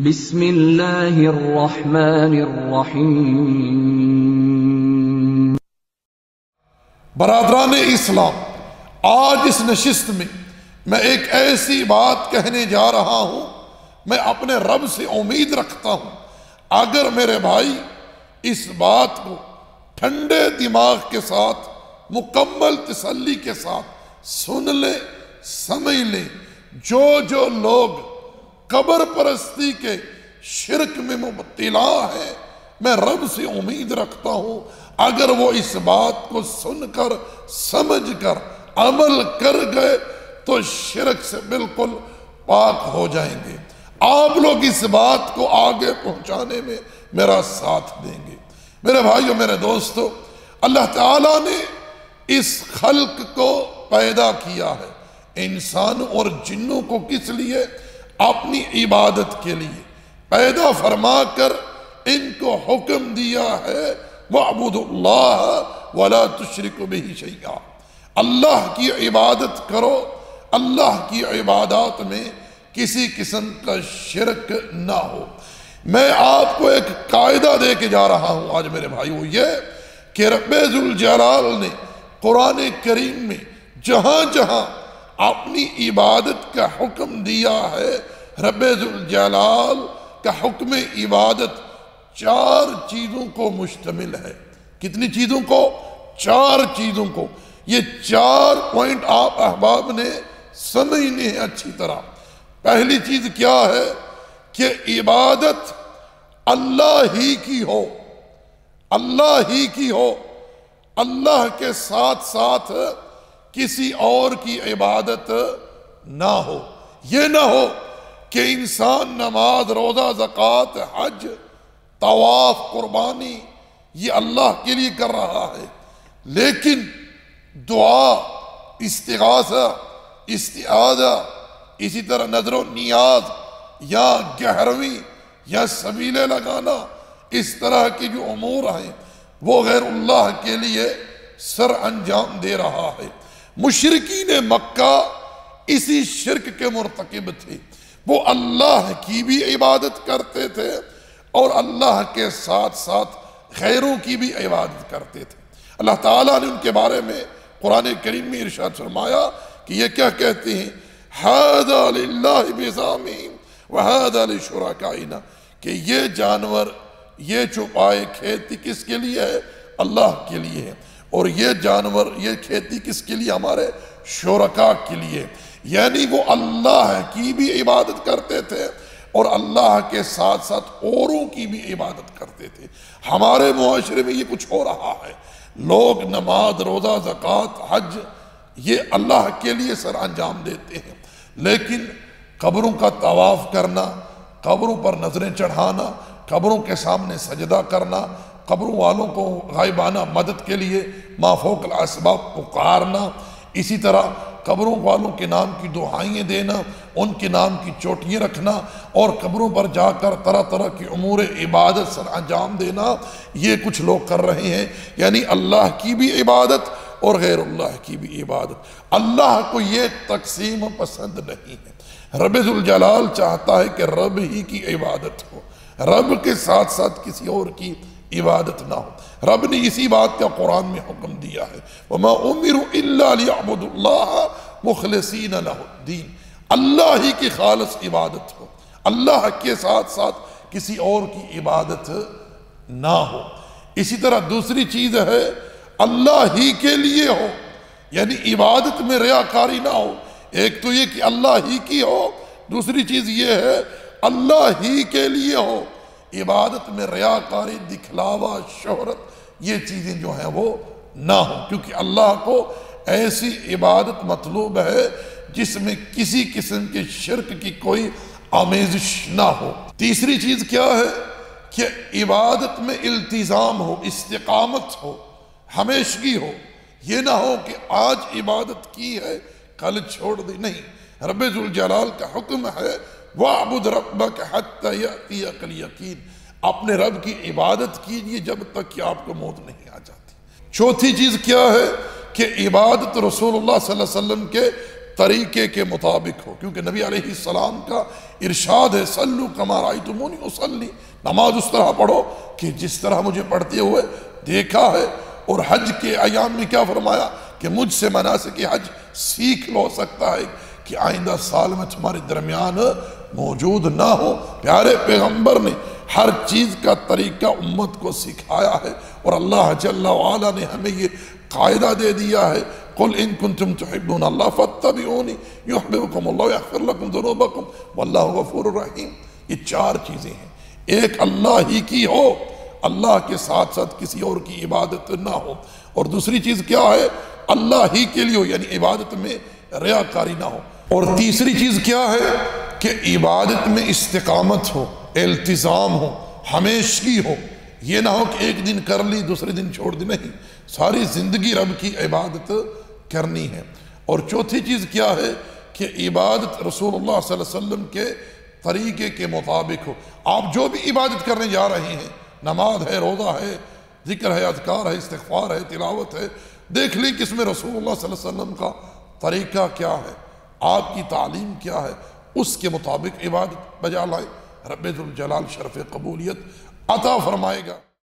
بسم اللہ الرحمن الرحیم۔ برادران اسلام، آج اس نشست میں ایک ایسی بات کہنے جا رہا ہوں، میں اپنے رب سے امید رکھتا ہوں اگر میرے بھائی اس بات کو ٹھنڈے دماغ کے ساتھ مکمل تسلی کے ساتھ سن لیں، سمجھ لیں، جو لوگ قبر پرستی کے شرک میں مبتلا ہے، میں رب سے امید رکھتا ہوں اگر وہ اس بات کو سن کر سمجھ کر عمل کر گئے تو شرک سے بالکل پاک ہو جائیں گے۔ آپ لوگ اس بات کو آگے پہنچانے میں میرا ساتھ دیں گے۔ میرے بھائیو، میرے دوستو، اللہ تعالیٰ نے اس خلق کو پیدا کیا ہے، انسان اور جنوں کو کس لیے؟ اپنی عبادت کے لیے پیدا فرما کر ان کو حکم دیا ہے وَاعْبُدُوا اللَّهَ وَلَا تُشْرِكُوا بِهِ شَيْئًا، اللہ کی عبادت کرو، اللہ کی عبادات میں کسی قسم کا شرک نہ ہو۔ میں آپ کو ایک قاعدہ دے کے جا رہا ہوں آج میرے بھائیو، یہ کہ رب ذوالجلال نے قرآن کریم میں جہاں جہاں اپنی عبادت کا حکم دیا ہے، رب ذوالجلال کا حکم عبادت 4 چیزوں کو مشتمل ہے۔ کتنی چیزوں کو؟ 4 چیزوں کو۔ یہ 4 پوائنٹ آپ احباب نے سمجھنے ہیں اچھی طرح۔ پہلی چیز کیا ہے کہ عبادت اللہ ہی کی ہو، اللہ ہی کی ہو، اللہ کے ساتھ ساتھ کسی اور کی عبادت نہ ہو۔ یہ نہ ہو کہ انسان نماز، روزہ، زکوٰۃ، حج، طواف، قربانی یہ اللہ کے لیے کر رہا ہے، لیکن دعا، استغاثہ، استعاذہ، اسی طرح نظر و نیاز یا گہرویں یا سبیلے لگانا، اس طرح کے جو امور ہیں وہ غیر اللہ کے لیے سر انجام دے رہا ہے۔ مشرکین مکہ اسی شرک کے مرتکب تھے، وہ اللہ کی بھی عبادت کرتے تھے اور اللہ کے ساتھ ساتھ غیروں کی بھی عبادت کرتے تھے۔ اللہ تعالیٰ نے ان کے بارے میں قرآن کریم میں ارشاد فرمایا کہ یہ کیا کہتے ہیں؟ هَذَا لِلَّهِ بِزَعْمِهِمْ وَهَذَا لِشُرَكَائِنَا، کہ یہ جانور، یہ چوپائے کھیتی کس کے لیے ہے؟ اللہ کے لیے ہے، اور یہ جانور، یہ کھیتی کس کے لیے؟ ہمارے شرکاء کے لیے۔ یعنی وہ اللہ کی بھی عبادت کرتے تھے اور اللہ کے ساتھ ساتھ اوروں کی بھی عبادت کرتے تھے۔ ہمارے معاشرے میں یہ کچھ ہو رہا ہے، لوگ نماز، روزہ، زکوٰۃ، حج یہ اللہ کے لیے سر انجام دیتے ہیں، لیکن قبروں کا طواف کرنا، قبروں پر نظریں چڑھانا، قبروں کے سامنے سجدہ کرنا، قبروں والوں کو غائبانہ مدد کے لیے ما فوق الاسباب پکارنا، اسی طرح قبروں والوں کے نام کی دعائیں دینا، ان کے نام کی چوٹیاں رکھنا اور قبروں پر جا کر طرح طرح کی امور عبادت سر انجام دینا، یہ کچھ لوگ کر رہے ہیں۔ یعنی اللہ کی بھی عبادت اور غیر اللہ کی بھی عبادت۔ اللہ کو یہ تقسیم پسند نہیں ہے۔ رب ذوالجلال چاہتا ہے کہ رب ہی کی عبادت ہو، رب کے ساتھ ساتھ کسی اور کی عبادت نہ ہو۔ رب نے اسی بات کا قرآن میں حکم دیا ہے، وَمَا أُمِرُوا إِلَّا لِيَعْبُدُوا اللَّهَ مُخْلِصِينَ لَهُ الدِّينَ، اللہ ہی کی خالص عبادت ہو، اللہ کے ساتھ ساتھ کسی اور کی عبادت نہ ہو۔ اسی طرح دوسری چیز ہے اللہ ہی کے لیے ہو، یعنی عبادت میں ریاکاری نہ ہو۔ ایک تو یہ کہ اللہ ہی کی ہو، دوسری چیز یہ ہے اللہ ہی کے لیے ہو، عبادت میں ریاکاری، دکھلاوا، شہرت یہ چیزیں جو ہیں وہ نہ ہوں، کیونکہ اللہ کو ایسی عبادت مطلوب ہے جس میں کسی قسم کے شرک کی کوئی آمیزش نہ ہو۔ تیسری چیز کیا ہے کہ عبادت میں التزام ہو، استقامت ہو، ہمیشگی ہو۔ یہ نہ ہو کہ آج عبادت کی ہے کل چھوڑ دی، نہیں۔ رب ذوالجلال کا حکم ہے وَاعْبُدْ رَبَّكَ حَتَّى يَأْتِيَكَ الْيَقِينُ، اپنے رب کی عبادت کیجئے جب تک کہ آپ کو موت نہیں آ جاتی۔ چوتھی چیز کیا ہے کہ عبادت رسول اللہ صلی اللہ علیہ وسلم کے طریقے کے مطابق ہو، کیونکہ نبی علیہ السلام کا ارشاد ہے صلو کما رأیتمونی اصلی، نماز اس طرح پڑھو کہ جس طرح مجھے پڑھتے ہوئے دیکھا ہے۔ اور حج کے ایام میں کیا فرمایا کہ مجھ سے مناسک حج سیکھ لو، سکتا ہے کہ آئندہ سال میں تمہارے درمیان موجود نہ ہو۔ پیارے پیغمبر نے ہر چیز کا طریقہ امت کو سکھایا ہے، اور اللہ جل وعلا نے ہمیں یہ قاعدہ دے دیا ہے قل ان کنتم تحبون اللہ فاتبعونی یحببکم اللہ یغفر لکم ذنوبکم واللہ غفور الرحیم۔ یہ چار چیزیں ہیں، ایک اللہ ہی کی ہو، اللہ کے ساتھ ساتھ کسی اور کی عبادت نہ ہو، اور دوسری چیز کیا ہے اللہ ہی کے لیے ہو، یعنی عبادت میں ریاکاری نہ ہو، اور تیسری چیز کیا ہے کہ عبادت میں استقامت ہو، التزام ہو، ہمیشگی ہو، یہ نہ ہو کہ ایک دن کر لی دوسرے دن چھوڑ دی، نہیں، ساری زندگی رب کی عبادت کرنی ہے۔ اور چوتھی چیز کیا ہے کہ عبادت رسول اللہ صلی اللہ علیہ وسلم کے طریقے کے مطابق ہو۔ آپ جو بھی عبادت کرنے جا رہے ہیں، نماز ہے، روزہ ہے، ذکر ہے، اذکار ہے، استغفار ہے، تلاوت ہے، دیکھ لیں کہ اس میں رسول اللہ صلی اللہ علیہ وسلم کا طریقہ کیا ہے، آپ کی تعلیم کیا ہے، اس کے مطابق عبادت بجا لائے، رب ذوالجلال شرف قبولیت عطا فرمائے گا۔